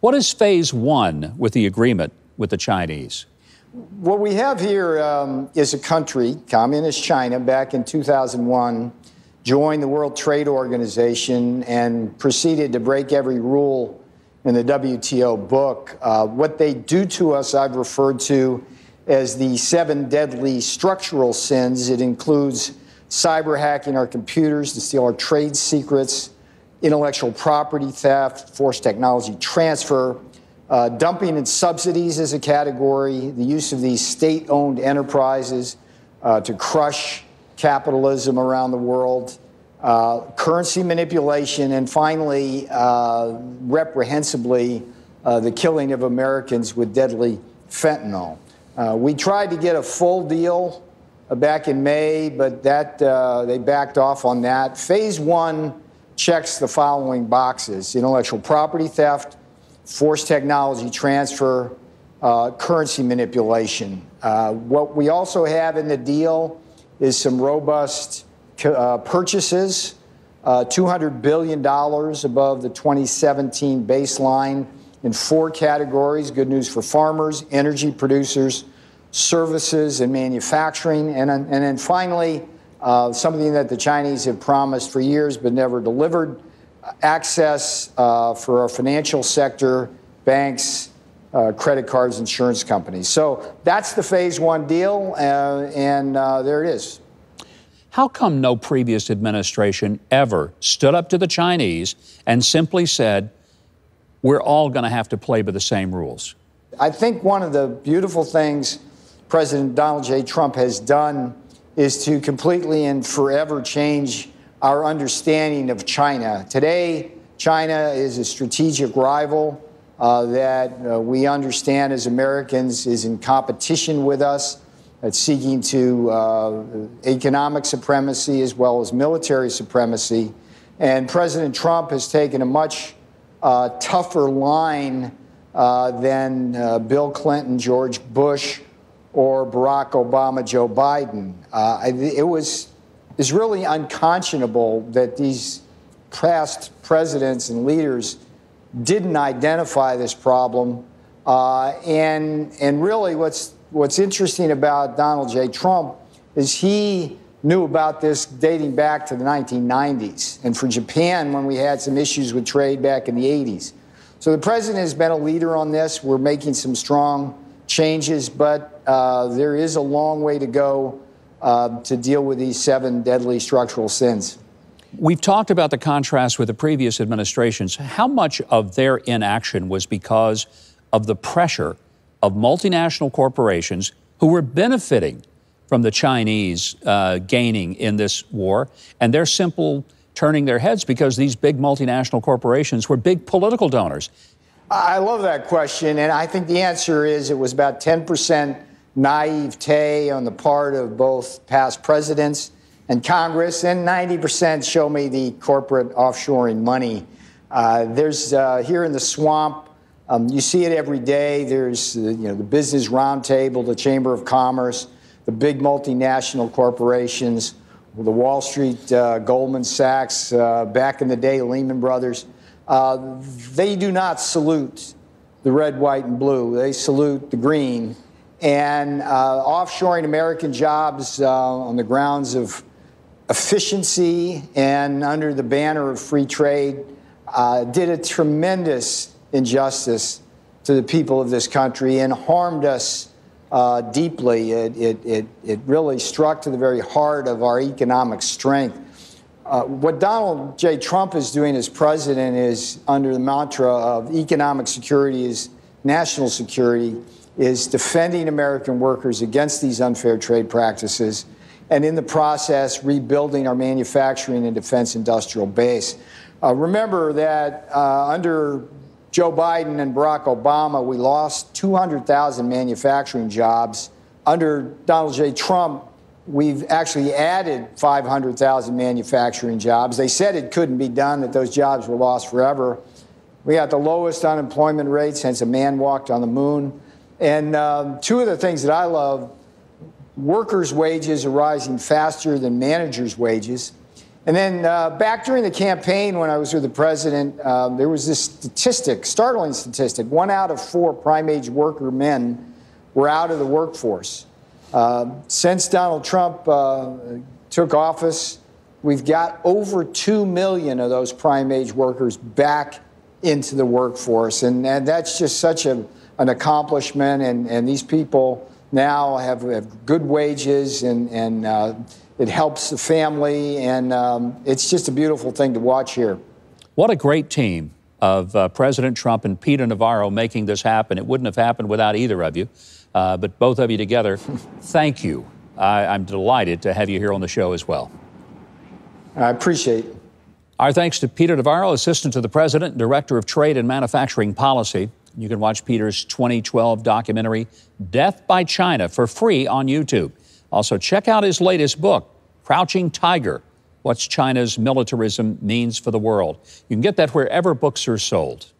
What is phase one with the agreement with the Chinese? What we have here is a country, Communist China, back in 2001, joined the World Trade Organization and proceeded to break every rule in the WTO book. What they do to us, I've referred to as the 7 deadly structural sins. It includes cyber hacking our computers to steal our trade secrets, intellectual property theft, forced technology transfer, dumping and subsidies as a category, the use of these state-owned enterprises to crush capitalism around the world, currency manipulation, and finally, reprehensibly, the killing of Americans with deadly fentanyl. We tried to get a full deal back in May, but they backed off on that. Phase one checks the following boxes: intellectual property theft, forced technology transfer, currency manipulation. What we also have in the deal is some robust purchases, $200 billion above the 2017 baseline in 4 categories: good news for farmers, energy producers, services, and manufacturing. And then finally, something that the Chinese have promised for years but never delivered: access for our financial sector, banks, credit cards, insurance companies. So that's the phase one deal, and there it is. How come no previous administration ever stood up to the Chinese and simply said, we're all going to have to play by the same rules? I think one of the beautiful things President Donald J. Trump has done is to completely and forever change our understanding of China. Today, China is a strategic rival that we understand as Americans is in competition with us, that's seeking to economic supremacy as well as military supremacy. And President Trump has taken a much tougher line than Bill Clinton, George Bush, or Barack Obama, Joe Biden. It's really unconscionable that these past presidents and leaders didn't identify this problem. And really what's interesting about Donald J. Trump is he knew about this dating back to the 1990s, and for Japan when we had some issues with trade back in the 80s. So the president has been a leader on this. We're making some strong changes, but there is a long way to go to deal with these 7 deadly structural sins. We've talked about the contrast with the previous administrations. How much of their inaction was because of the pressure of multinational corporations who were benefiting from the Chinese gaining in this war, and they're simple turning their heads because these big multinational corporations were big political donors? I love that question, and I think the answer is it was about 10% naivete on the part of both past presidents and Congress, and 90% show me the corporate offshoring money. There's here in the swamp, you see it every day. There's the Business Roundtable, the Chamber of Commerce, the big multinational corporations, the Wall Street, Goldman Sachs, back in the day, Lehman Brothers. They do not salute the red, white, and blue. They salute the green. And offshoring American jobs on the grounds of efficiency and under the banner of free trade did a tremendous injustice to the people of this country and harmed us deeply. It really struck to the very heart of our economic strength. What Donald J. Trump is doing as president is, under the mantra of economic security is national security, is defending American workers against these unfair trade practices, and in the process, rebuilding our manufacturing and defense industrial base. Remember that under Joe Biden and Barack Obama, we lost 200,000 manufacturing jobs. Under Donald J. Trump, we've actually added 500,000 manufacturing jobs. They said it couldn't be done, that those jobs were lost forever. We got the lowest unemployment rate since a man walked on the moon. And 2 of the things that I love, workers' wages are rising faster than managers' wages. And then back during the campaign when I was with the president, there was this statistic, startling statistic. 1 out of 4 prime-age worker men were out of the workforce. Since Donald Trump took office, we've got over 2 million of those prime-age workers back into the workforce. And that's just such an accomplishment. And these people now have good wages, and it helps the family. And it's just a beautiful thing to watch here. What a great team of President Trump and Peter Navarro making this happen. It wouldn't have happened without either of you, but both of you together, thank you. I'm delighted to have you here on the show as well. I appreciate it. Our thanks to Peter Navarro, Assistant to the President, Director of Trade and Manufacturing Policy. You can watch Peter's 2012 documentary, Death by China, for free on YouTube. Also, check out his latest book, Crouching Tiger, What China's Militarism Means for the World. You can get that wherever books are sold.